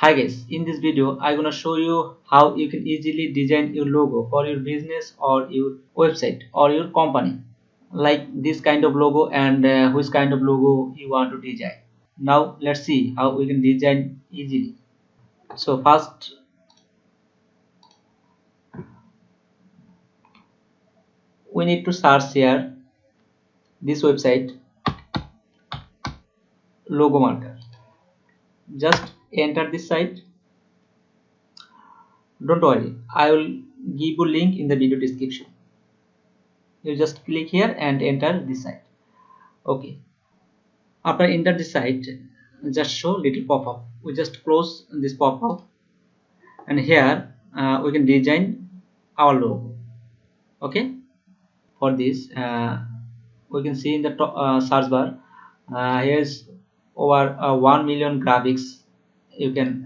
Hi guys, in this video I'm gonna show you how you can easily design your logo for your business or your website or your company, like this kind of logo, and which kind of logo you want to design. Now let's see how we can design easily. So first we need to search here this website logo marker. Just enter this site. Don't worry, I will give you link in the video description. You just click here and enter this site. Okay, after enter this site, just show little pop-up. We just close this pop-up, and here we can design our logo. Okay, for this we can see in the top, search bar, here's over 1 million graphics. You can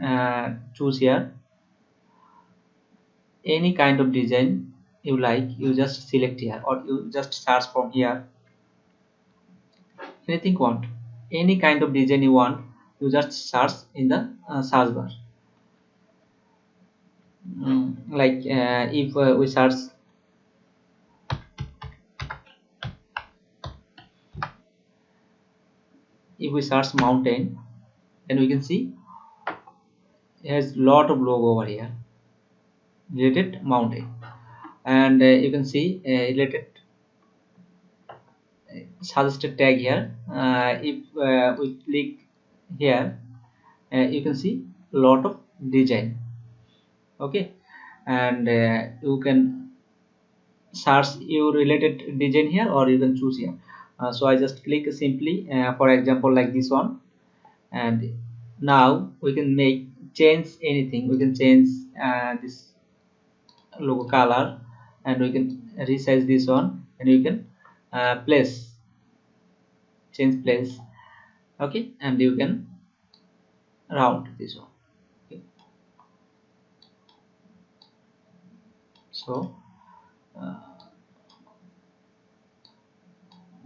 choose here any kind of design you like. You just select here, or you just search from here anything you want, any kind of design you want. You just search in the search bar. Like if we search, mountain, then we can see there's lot of logo over here related mountain, and you can see related suggested tag here. If we click here, you can see lot of design. Okay, and you can search your related design here, or you can choose here. So I just click simply, for example, like this one, and now we can make change anything. We can change this logo color, and we can resize this one, and we can change place. Okay, and you can round this one. Okay. So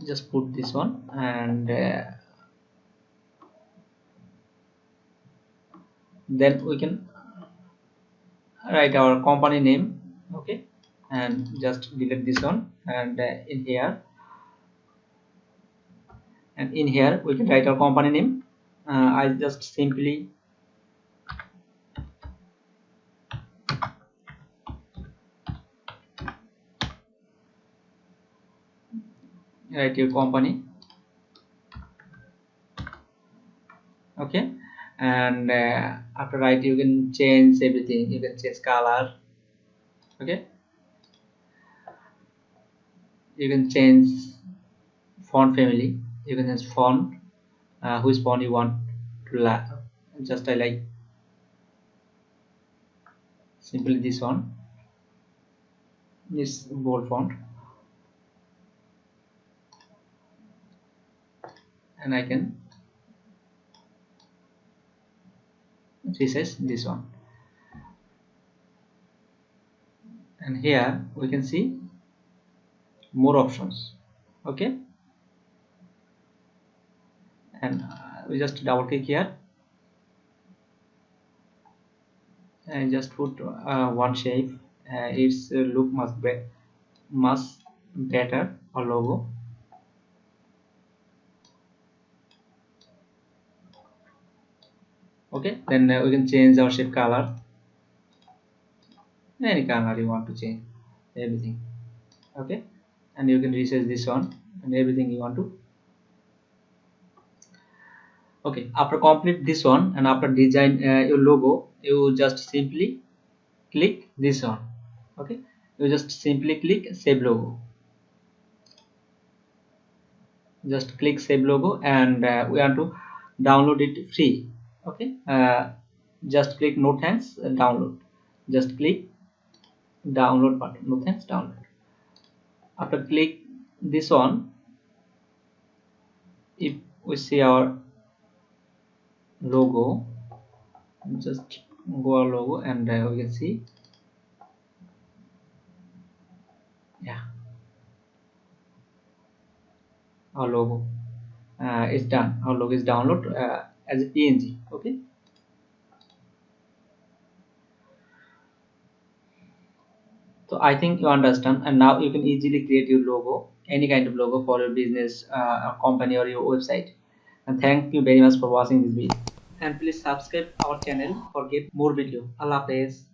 just put this one, and then we can write our company name. Okay, and just delete this one, and in here we can write our company name. I just simply write your company. Okay, and after write, you can change everything. You can change color. Okay, you can change font family. You can change font, which font you want to just I like simply this one, this bold font, and I can resize this one. And here we can see more options. Okay, and we just double click here and just put one shape. Its look much better or logo. Okay, then we can change our shape color, any color you want to change, everything. Okay, and you can resize this one, and everything you want to. Okay, after complete this one, and after design your logo, you just simply click this one. Okay, you just simply click save logo. Just click save logo, and we want to download it free. Okay, just click no thanks, download. Just click download button, no thanks, download. After click this one, if we see our logo, just go our logo, and we can see, yeah, our logo is done. Our logo is download as a png. Okay, So I think you understand, and now you can easily create your logo, any kind of logo for your business, or company, or your website. And thank you very much for watching this video. And please subscribe our channel for get more video. Allah Hafiz.